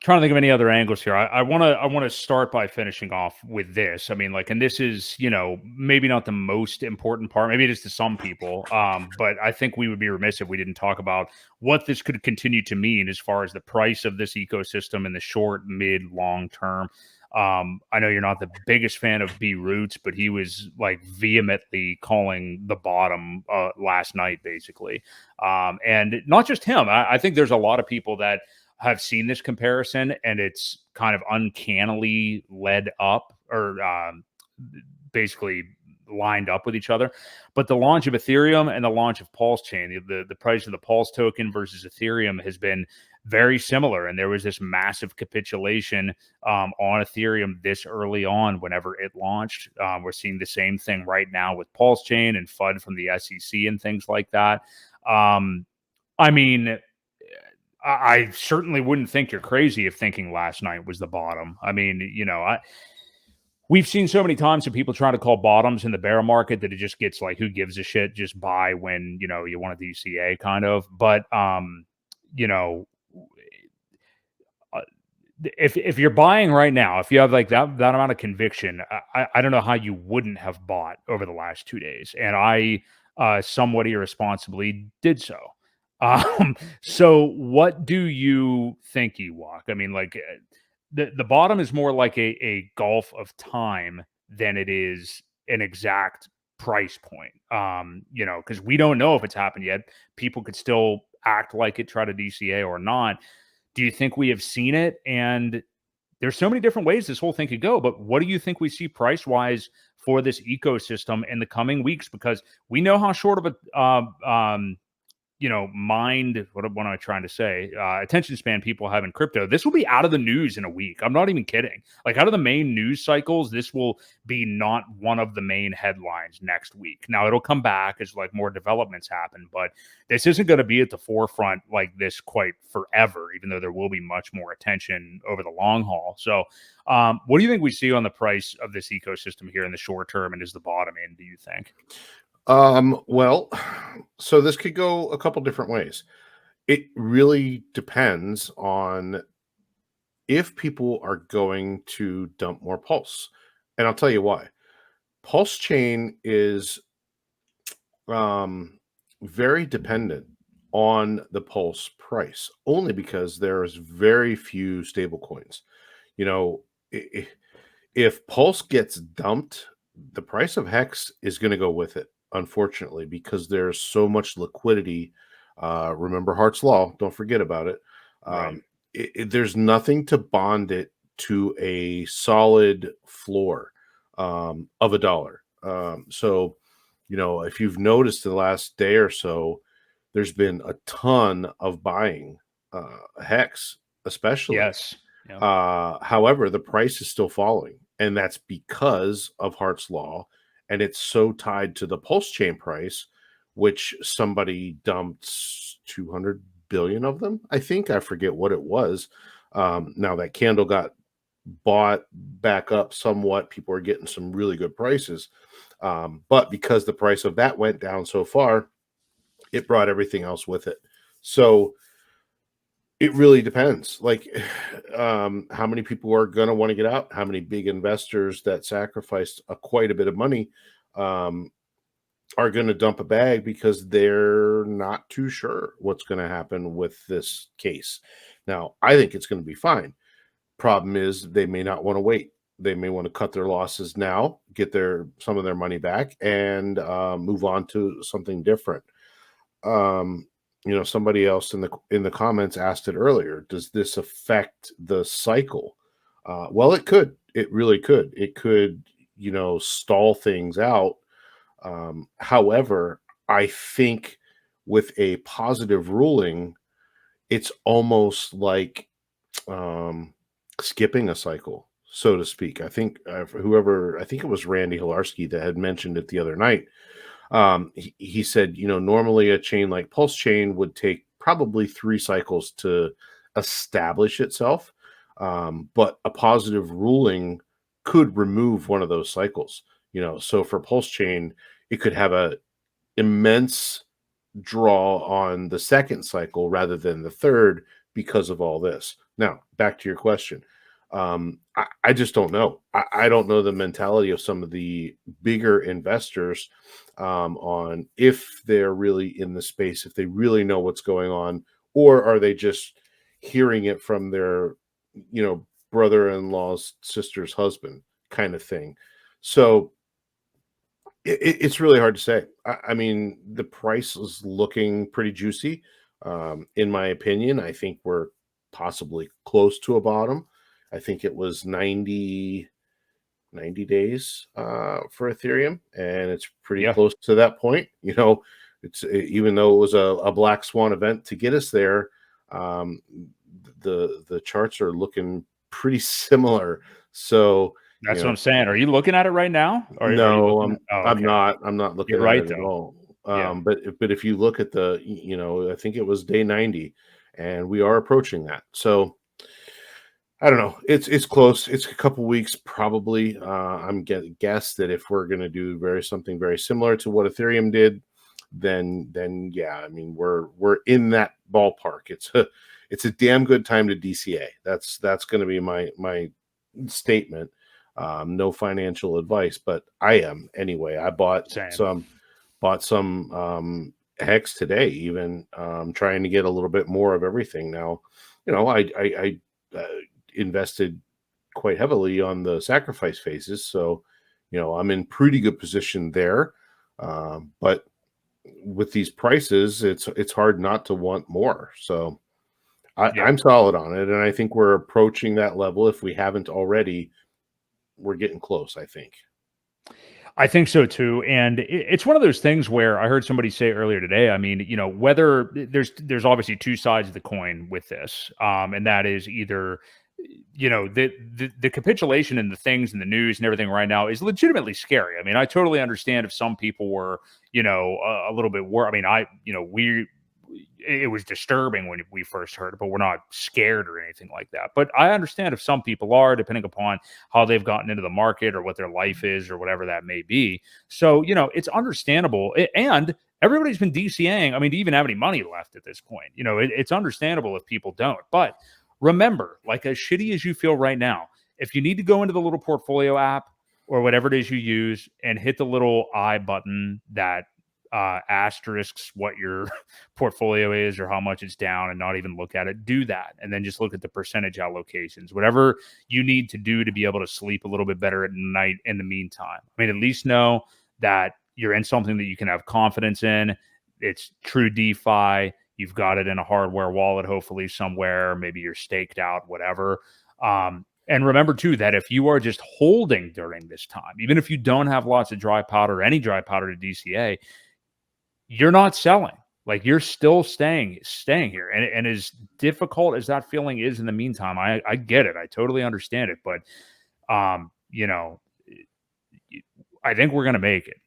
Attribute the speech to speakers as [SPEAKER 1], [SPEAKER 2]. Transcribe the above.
[SPEAKER 1] trying to think of any other angles here. I want to start by finishing off with this. I mean, like, and this is, maybe not the most important part. Maybe it is to some people. But I think we would be remiss if we didn't talk about what this could continue to mean as far as the price of this ecosystem in the short, mid, long term. I know you're not the biggest fan of B Roots, but he was like vehemently calling the bottom last night, basically. And not just him. I think there's a lot of people that have seen this comparison, and it's kind of uncannily led up or basically lined up with each other. But the launch of Ethereum and the launch of PulseChain, the price of the Pulse token versus Ethereum has been very similar. And there was this massive capitulation on Ethereum this early on whenever it launched. We're seeing the same thing right now with PulseChain and FUD from the SEC and things like that. I mean, I certainly wouldn't think you're crazy if thinking last night was the bottom. I mean, we've seen so many times that people try to call bottoms in the bear market that it just gets like, who gives a shit? Just buy when, you want a DCA kind of. But, if you're buying right now, if you have like that amount of conviction, I don't know how you wouldn't have bought over the last 2 days. And I somewhat irresponsibly did so. So what do you think, Ewok? I mean, like the bottom is more like a gulf of time than it is an exact price point. Because we don't know if it's happened yet. People could still act like it, try to DCA or not. Do you think we have seen it? And there's so many different ways this whole thing could go, but what do you think we see price-wise for this ecosystem in the coming weeks? Because we know how short of a what am I trying to say? Attention span people have in crypto. This will be out of the news in a week. I'm not even kidding. Like, out of the main news cycles, this will be not one of the main headlines next week. Now, it'll come back as like more developments happen, but this isn't going to be at the forefront like this quite forever, even though there will be much more attention over the long haul. So what do you think we see on the price of this ecosystem here in the short term, and is the bottom in, do you think?
[SPEAKER 2] Well, so this could go a couple different ways. It really depends on if people are going to dump more Pulse. And I'll tell you why. PulseChain is very dependent on the Pulse price, only because there's very few stable coins. If Pulse gets dumped, the price of HEX is going to go with it, unfortunately, because there's so much liquidity. Remember Hart's Law, don't forget about it.
[SPEAKER 1] Right.
[SPEAKER 2] There's nothing to bond it to a solid floor of $1. So, if you've noticed the last day or so, there's been a ton of buying HEX, especially.
[SPEAKER 1] Yes. Yeah.
[SPEAKER 2] However, the price is still falling, and that's because of Hart's Law, and it's so tied to the PulseChain price, which somebody dumped 200 billion of them. I think, I forget what it was. Now that candle got bought back up somewhat. People are getting some really good prices. But because the price of that went down so far, it brought everything else with it. So it really depends. Like, how many people are going to want to get out? How many big investors that sacrificed quite a bit of money are going to dump a bag because they're not too sure what's going to happen with this case? Now, I think it's going to be fine. Problem is, they may not want to wait. They may want to cut their losses now, get some of their money back, and move on to something different. Somebody else in the comments asked it earlier. Does this affect the cycle? Well, it could. It really could. It could, stall things out. However, I think with a positive ruling, it's almost like skipping a cycle, so to speak. I think I think it was Randy Hilarski that had mentioned it the other night. He said, normally a chain like PulseChain would take probably 3 cycles to establish itself. But a positive ruling could remove one of those cycles, so for PulseChain, it could have a immense draw on the second cycle rather than the third, because of all this. Now, back to your question. I just don't know. I don't know the mentality of some of the bigger investors on if they're really in the space, if they really know what's going on, or are they just hearing it from their, brother-in-law's sister's husband kind of thing. So it's really hard to say. I mean, the price is looking pretty juicy. In my opinion, I think we're possibly close to a bottom. I think it was 90 days for Ethereum, and it's pretty
[SPEAKER 1] Yeah,
[SPEAKER 2] close to that point. It's even though it was a black swan event to get us there, um, the charts are looking pretty similar. So,
[SPEAKER 1] that's what I'm saying. Are you looking at it right now? Or are you
[SPEAKER 2] no,
[SPEAKER 1] looking at? Oh,
[SPEAKER 2] I'm
[SPEAKER 1] okay.
[SPEAKER 2] not. I'm not
[SPEAKER 1] You're
[SPEAKER 2] looking at
[SPEAKER 1] right
[SPEAKER 2] it at
[SPEAKER 1] though.
[SPEAKER 2] all.
[SPEAKER 1] Yeah.
[SPEAKER 2] But if you look at I think it was day 90, and we are approaching that. So I don't know. It's close. It's a couple weeks probably. I'm guess that if we're going to do something very similar to what Ethereum did, then yeah, I mean we're in that ballpark. It's a damn good time to DCA. That's going to be my statement. No financial advice, but I am anyway. I
[SPEAKER 1] Same.
[SPEAKER 2] bought some hex today, even trying to get a little bit more of everything. Now, I invested quite heavily on the sacrifice phases, so I'm in pretty good position there. But with these prices, it's hard not to want more. So
[SPEAKER 1] Yeah.
[SPEAKER 2] I'm solid on it, and I think we're approaching that level. If we haven't already, we're getting close, I think.
[SPEAKER 1] I think so too, and it's one of those things where I heard somebody say earlier today. I mean, whether there's obviously two sides of the coin with this, and that is either, the capitulation and the things in the news and everything right now is legitimately scary. I mean, I totally understand if some people were, a little bit worried. I mean, it was disturbing when we first heard it, but we're not scared or anything like that. But I understand if some people are, depending upon how they've gotten into the market or what their life is or whatever that may be. So, it's understandable. And everybody's been DCAing. I mean, do you even have any money left at this point? It's understandable if people don't. But remember, like as shitty as you feel right now, if you need to go into the little portfolio app or whatever it is you use and hit the little I button that asterisks what your portfolio is or how much it's down and not even look at it, do that. And then just look at the percentage allocations, whatever you need to do to be able to sleep a little bit better at night in the meantime. I mean, at least know that you're in something that you can have confidence in. It's true DeFi. You've got it in a hardware wallet, hopefully somewhere. Maybe you're staked out, whatever. And remember, too, that if you are just holding during this time, even if you don't have lots of dry powder, any dry powder to DCA, you're not selling. Like you're still staying here. And as difficult as that feeling is in the meantime, I get it. I totally understand it. But I think we're gonna make it.